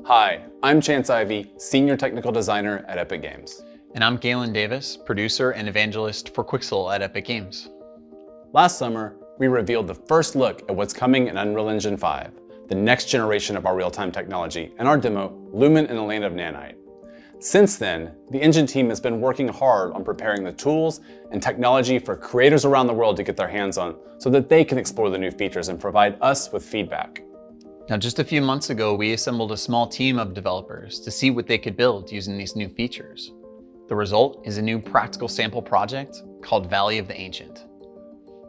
Hi, I'm Chance Ivy, Senior Technical Designer at Epic Games. And I'm Galen Davis, producer and evangelist for Quixel at Epic Games. Last summer, we revealed the first look at what's coming in Unreal Engine 5, the next generation of our real-time technology, and our demo, Lumen in the Land of Nanite. Since then, the engine team has been working hard on preparing the tools and technology for creators around the world to get their hands on so that they can explore the new features and provide us with feedback. Now, just a few months ago, we assembled a small team of developers to see what they could build using these new features. The result is a new practical sample project called Valley of the Ancient.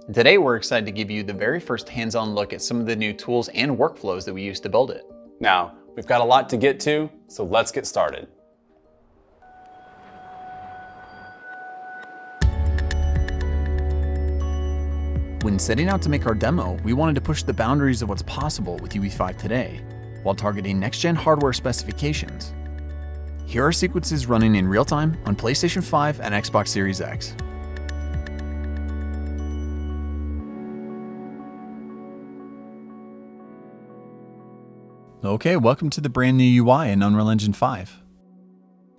And today, we're excited to give you the very first hands-on look at some of the new tools and workflows that we use to build it. Now, we've got a lot to get to, so let's get started. When setting out to make our demo, we wanted to push the boundaries of what's possible with UE5 today, while targeting next-gen hardware specifications. Here are sequences running in real time on PlayStation 5 and Xbox Series X. Okay, welcome to the brand new UI in Unreal Engine 5.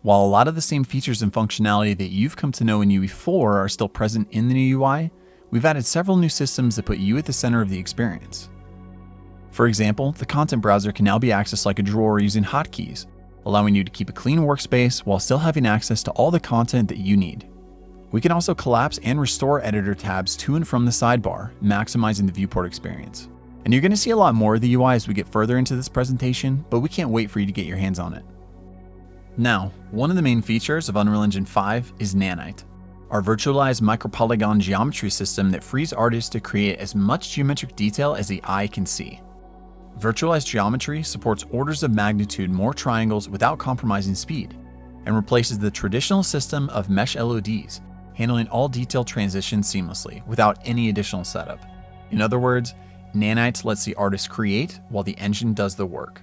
While a lot of the same features and functionality that you've come to know in UE4 are still present in the new UI, we've added several new systems that put you at the center of the experience. For example, the content browser can now be accessed like a drawer using hotkeys, allowing you to keep a clean workspace while still having access to all the content that you need. We can also collapse and restore editor tabs to and from the sidebar, maximizing the viewport experience. And you're going to see a lot more of the UI as we get further into this presentation, but we can't wait for you to get your hands on it. Now, one of the main features of Unreal Engine 5 is Nanite, our virtualized micropolygon geometry system that frees artists to create as much geometric detail as the eye can see. Virtualized geometry supports orders of magnitude more triangles without compromising speed, and replaces the traditional system of mesh LODs, handling all detail transitions seamlessly without any additional setup. In other words, Nanite lets the artist create while the engine does the work.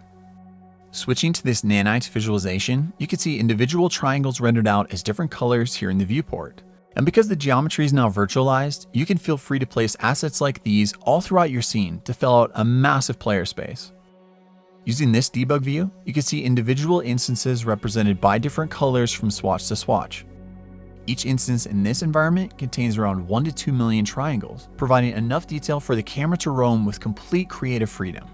Switching to this Nanite visualization, you can see individual triangles rendered out as different colors here in the viewport. And because the geometry is now virtualized, you can feel free to place assets like these all throughout your scene to fill out a massive player space. Using this debug view, you can see individual instances represented by different colors from swatch to swatch. Each instance in this environment contains around 1 to 2 million triangles, providing enough detail for the camera to roam with complete creative freedom.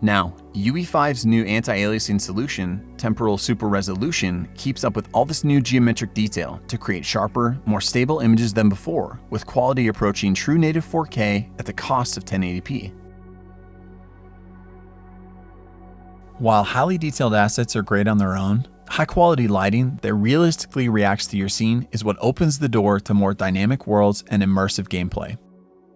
Now, UE5's new anti-aliasing solution, Temporal Super Resolution, keeps up with all this new geometric detail to create sharper, more stable images than before, with quality approaching true native 4K at the cost of 1080p. While highly detailed assets are great on their own, high-quality lighting that realistically reacts to your scene is what opens the door to more dynamic worlds and immersive gameplay.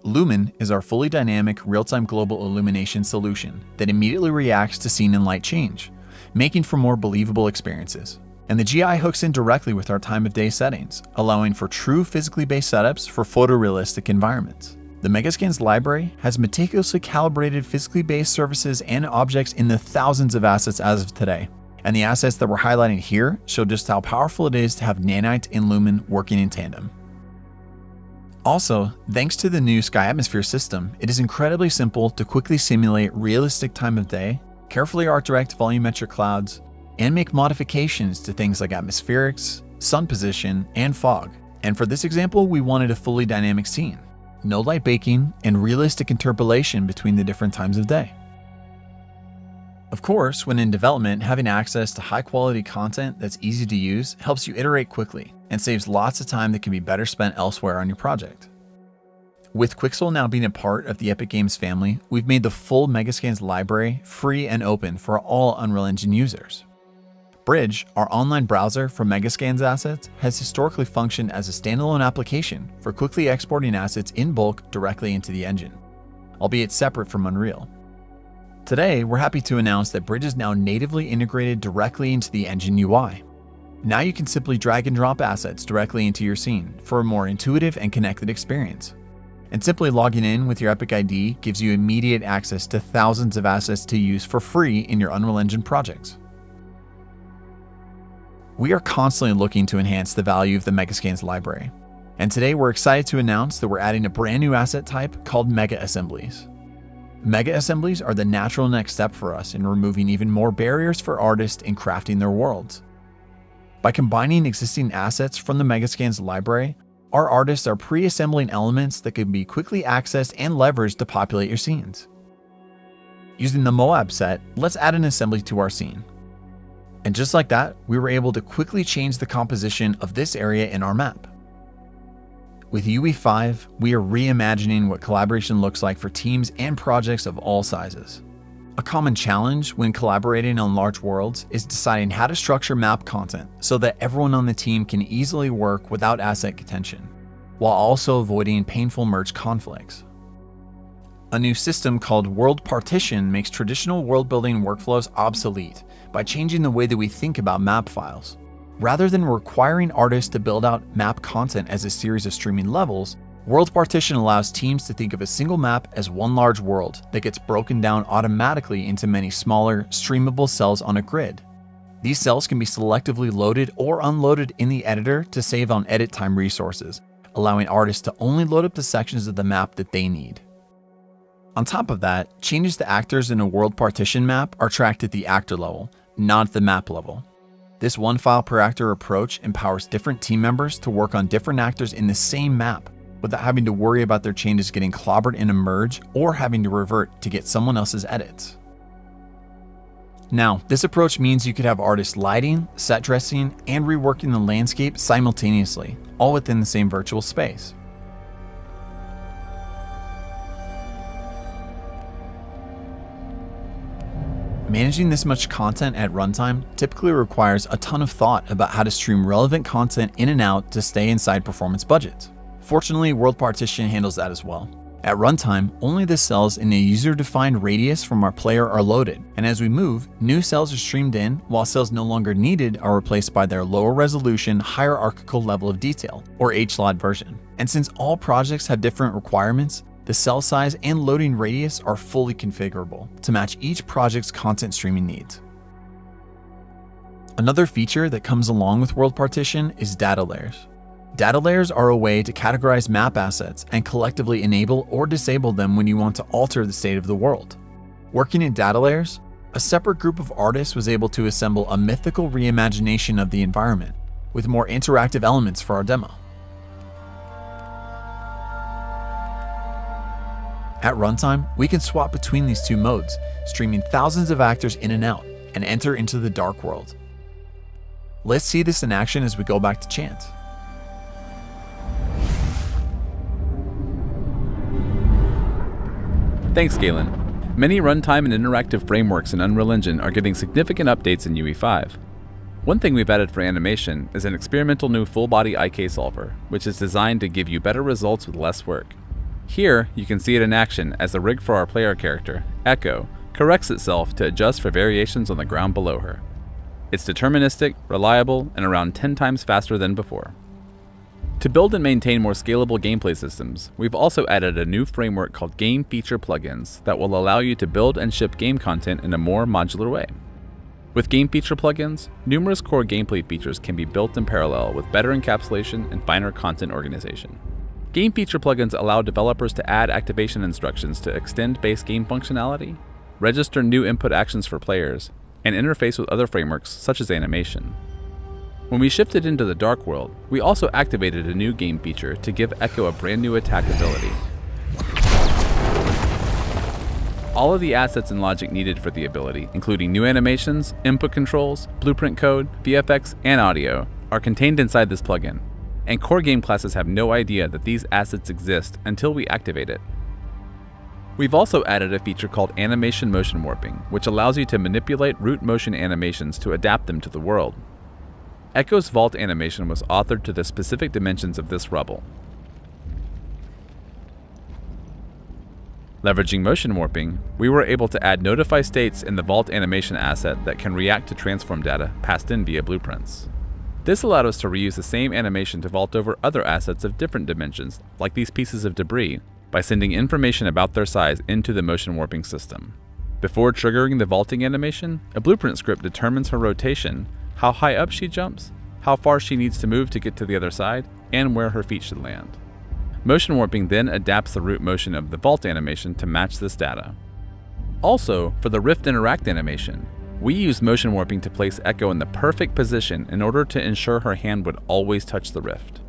Lumen is our fully dynamic real-time global illumination solution that immediately reacts to scene and light change, making for more believable experiences. And the GI hooks in directly with our time of day settings, allowing for true physically based setups for photorealistic environments. The Megascans library has meticulously calibrated physically based surfaces and objects in the thousands of assets as of today. And the assets that we're highlighting here show just how powerful it is to have Nanite and Lumen working in tandem. Also, thanks to the new Sky Atmosphere system, it is incredibly simple to quickly simulate realistic time of day, carefully art direct volumetric clouds, and make modifications to things like atmospherics, sun position, and fog. And for this example, we wanted a fully dynamic scene, no light baking, and realistic interpolation between the different times of day. Of course, when in development, having access to high-quality content that's easy to use helps you iterate quickly and saves lots of time that can be better spent elsewhere on your project. With Quixel now being a part of the Epic Games family, we've made the full Megascans library free and open for all Unreal Engine users. Bridge, our online browser for Megascans assets, has historically functioned as a standalone application for quickly exporting assets in bulk directly into the engine, albeit separate from Unreal. Today, we're happy to announce that Bridge is now natively integrated directly into the engine UI. Now you can simply drag and drop assets directly into your scene for a more intuitive and connected experience. And simply logging in with your Epic ID gives you immediate access to thousands of assets to use for free in your Unreal Engine projects. We are constantly looking to enhance the value of the Megascans library. And today we're excited to announce that we're adding a brand new asset type called Mega Assemblies. Mega assemblies are the natural next step for us in removing even more barriers for artists in crafting their worlds. By combining existing assets from the Megascans library, our artists are pre-assembling elements that can be quickly accessed and leveraged to populate your scenes. Using the Moab set, let's add an assembly to our scene. And just like that, we were able to quickly change the composition of this area in our map. With UE5, we are reimagining what collaboration looks like for teams and projects of all sizes. A common challenge when collaborating on large worlds is deciding how to structure map content so that everyone on the team can easily work without asset contention, while also avoiding painful merge conflicts. A new system called World Partition makes traditional world-building workflows obsolete by changing the way that we think about map files. Rather than requiring artists to build out map content as a series of streaming levels, World Partition allows teams to think of a single map as one large world that gets broken down automatically into many smaller, streamable cells on a grid. These cells can be selectively loaded or unloaded in the editor to save on edit time resources, allowing artists to only load up the sections of the map that they need. On top of that, changes to actors in a World Partition map are tracked at the actor level, not at the map level. This one file per actor approach empowers different team members to work on different actors in the same map without having to worry about their changes getting clobbered in a merge or having to revert to get someone else's edits. Now, this approach means you could have artists lighting, set dressing, and reworking the landscape simultaneously, all within the same virtual space. Managing this much content at runtime typically requires a ton of thought about how to stream relevant content in and out to stay inside performance budgets. Fortunately, World Partition handles that as well. At runtime, only the cells in a user-defined radius from our player are loaded, and as we move, new cells are streamed in, while cells no longer needed are replaced by their lower resolution, hierarchical level of detail, or HLOD version. And since all projects have different requirements, the cell size and loading radius are fully configurable to match each project's content streaming needs. Another feature that comes along with World Partition is data layers. Data layers are a way to categorize map assets and collectively enable or disable them when you want to alter the state of the world. Working in data layers, a separate group of artists was able to assemble a mythical reimagination of the environment with more interactive elements for our demo. At runtime, we can swap between these two modes, streaming thousands of actors in and out, and enter into the dark world. Let's see this in action as we go back to Chant. Thanks, Galen. Many runtime and interactive frameworks in Unreal Engine are getting significant updates in UE5. One thing we've added for animation is an experimental new full-body IK solver, which is designed to give you better results with less work. Here, you can see it in action as the rig for our player character, Echo, corrects itself to adjust for variations on the ground below her. It's deterministic, reliable, and around 10 times faster than before. To build and maintain more scalable gameplay systems, we've also added a new framework called Game Feature Plugins that will allow you to build and ship game content in a more modular way. With Game Feature Plugins, numerous core gameplay features can be built in parallel with better encapsulation and finer content organization. Game Feature Plugins allow developers to add activation instructions to extend base game functionality, register new input actions for players, and interface with other frameworks such as animation. When we shifted into the Dark World, we also activated a new game feature to give Echo a brand new attack ability. All of the assets and logic needed for the ability, including new animations, input controls, blueprint code, VFX, and audio, are contained inside this plugin, and core game classes have no idea that these assets exist until we activate it. We've also added a feature called Animation Motion Warping, which allows you to manipulate root motion animations to adapt them to the world. Echo's vault animation was authored to the specific dimensions of this rubble. Leveraging motion warping, we were able to add notify states in the vault animation asset that can react to transform data passed in via blueprints. This allowed us to reuse the same animation to vault over other assets of different dimensions, like these pieces of debris, by sending information about their size into the motion warping system. Before triggering the vaulting animation, a blueprint script determines her rotation, how high up she jumps, how far she needs to move to get to the other side, and where her feet should land. Motion warping then adapts the root motion of the vault animation to match this data. Also, for the Rift Interact animation, we used motion warping to place Echo in the perfect position in order to ensure her hand would always touch the Rift.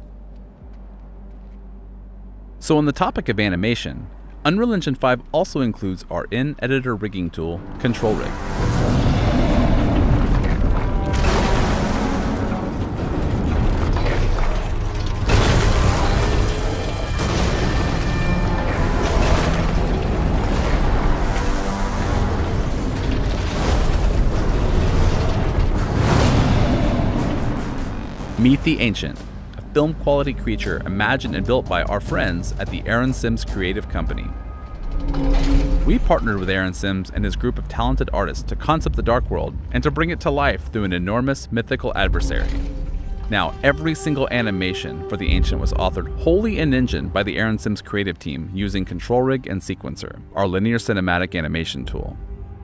So on the topic of animation, Unreal Engine 5 also includes our in-editor rigging tool, Control Rig. Meet the Ancient, a film-quality creature imagined and built by our friends at the Aaron Sims Creative Company. We partnered with Aaron Sims and his group of talented artists to concept the Dark World and to bring it to life through an enormous mythical adversary. Now, every single animation for the Ancient was authored wholly in Engine by the Aaron Sims creative team using Control Rig and Sequencer, our linear cinematic animation tool.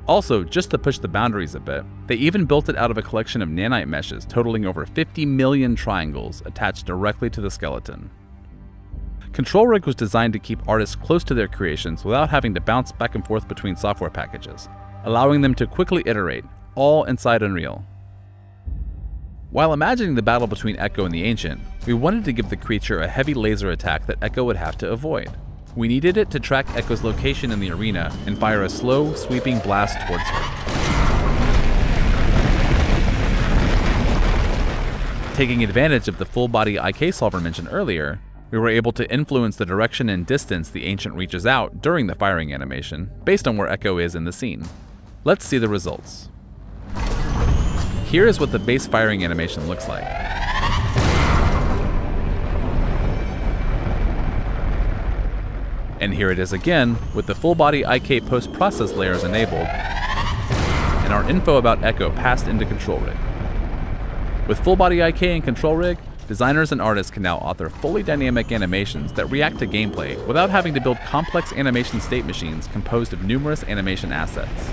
Also, just to push the boundaries a bit, they even built it out of a collection of nanite meshes totaling over 50 million triangles attached directly to the skeleton. Control Rig was designed to keep artists close to their creations without having to bounce back and forth between software packages, allowing them to quickly iterate, all inside Unreal. While imagining the battle between Echo and the Ancient, we wanted to give the creature a heavy laser attack that Echo would have to avoid. We needed it to track Echo's location in the arena and fire a slow, sweeping blast towards her. Taking advantage of the full-body IK solver mentioned earlier, we were able to influence the direction and distance the Ancient reaches out during the firing animation, based on where Echo is in the scene. Let's see the results. Here is what the base firing animation looks like. And here it is again, with the full-body IK post-process layers enabled, and our info about Echo passed into Control Rig. With full-body IK and Control Rig, designers and artists can now author fully dynamic animations that react to gameplay without having to build complex animation state machines composed of numerous animation assets.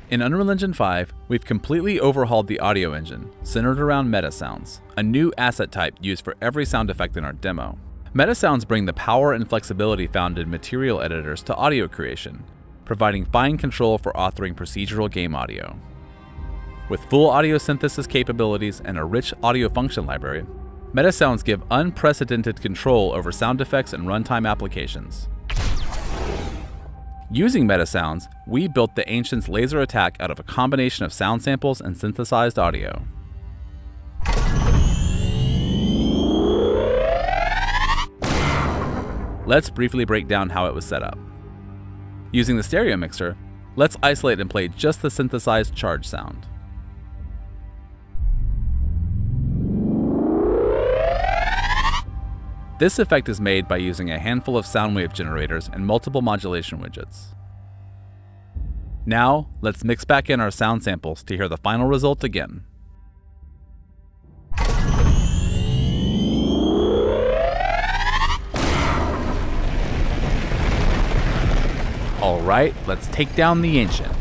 In Unreal Engine 5, we've completely overhauled the audio engine, centered around meta sounds, a new asset type used for every sound effect in our demo. Meta sounds bring the power and flexibility found in material editors to audio creation, providing fine control for authoring procedural game audio. With full audio synthesis capabilities and a rich audio function library, meta sounds give unprecedented control over sound effects and runtime applications. Using meta sounds, we built the Ancient's laser attack out of a combination of sound samples and synthesized audio. Let's briefly break down how it was set up. Using the stereo mixer, let's isolate and play just the synthesized charge sound. This effect is made by using a handful of sound wave generators and multiple modulation widgets. Now, let's mix back in our sound samples to hear the final result again. Alright, let's take down the Ancient.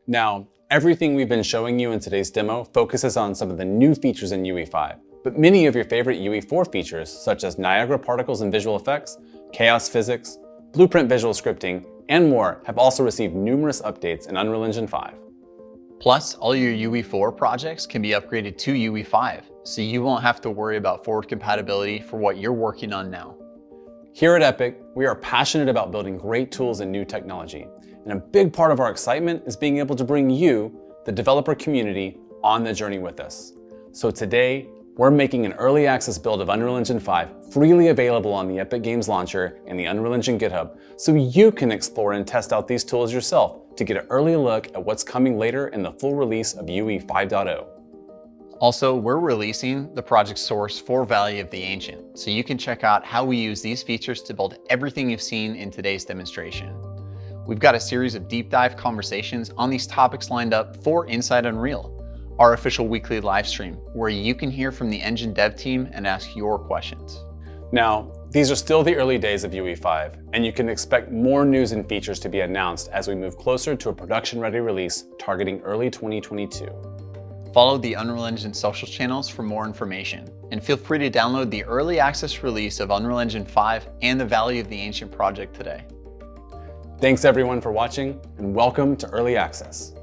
Now, everything we've been showing you in today's demo focuses on some of the new features in UE5, but many of your favorite UE4 features, such as Niagara particles and visual effects, chaos physics, blueprint visual scripting, and more, have also received numerous updates in Unreal Engine 5. Plus, all your UE4 projects can be upgraded to UE5, so you won't have to worry about forward compatibility for what you're working on now. Here at Epic, we are passionate about building great tools and new technology, and a big part of our excitement is being able to bring you, the developer community, on the journey with us. So today, we're making an early access build of Unreal Engine 5 freely available on the Epic Games Launcher and the Unreal Engine GitHub, so you can explore and test out these tools yourself to get an early look at what's coming later in the full release of UE 5.0. Also, we're releasing the project source for Valley of the Ancient, so you can check out how we use these features to build everything you've seen in today's demonstration. We've got a series of deep dive conversations on these topics lined up for Inside Unreal, our official weekly live stream, where you can hear from the engine dev team and ask your questions. Now, These are still the early days of UE5, and you can expect more news and features to be announced as we move closer to a production-ready release targeting early 2022. Follow the Unreal Engine social channels for more information, and feel free to download the early access release of Unreal Engine 5 and the Valley of the Ancient project today. Thanks everyone for watching, and welcome to Early Access.